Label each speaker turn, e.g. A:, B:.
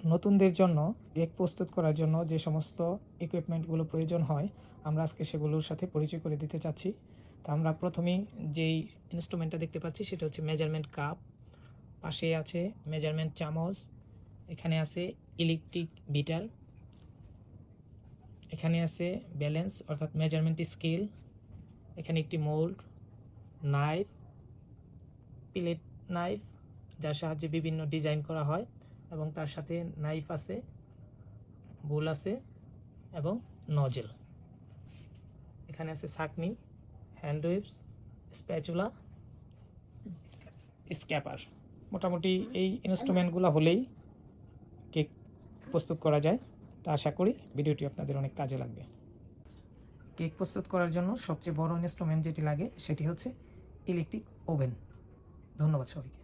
A: নতুনদের জন্য কেক প্রস্তুত করার জন্য যে সমস্ত ইকুইপমেন্টগুলো প্রয়োজন হয় আমরা আজকে সেগুলোর সাথে পরিচয় করে দিতে চাচ্ছি। তো আমরা প্রথমেই যেই ইনস্ট্রুমেন্টটা দেখতে পাচ্ছি সেটা হচ্ছে মেজারমেন্ট কাপ, পাশে আছে মেজারমেন্ট চামচ, এখানে আছে ইলেকট্রিক বিটার, এখানে আছে ব্যালেন্স অর্থাৎ মেজারমেন্ট স্কেল, এখানে একটি মোল্ড, নাইফ, প্লেট নাইফ যার সাহায্যে বিভিন্ন ডিজাইন করা হয় এবং তার সাথে নাইফ আছে, বোল আছে এবং নজেল। এখানে আছে ছাঁকনি, হ্যান্ড হুইপস, স্প্যাচুলা, স্ক্যাপার। মোটামুটি এই ইনস্ট্রুমেন্টগুলো হলেই কেক প্রস্তুত করা যায়। তা আশা করি ভিডিওটি আপনাদের অনেক কাজে লাগবে। কেক প্রস্তুত করার জন্য সবচেয়ে বড় ইনস্ট্রুমেন্ট যেটি লাগে সেটি হচ্ছে ইলেকট্রিক ওভেন। ধন্যবাদ সবাইকে।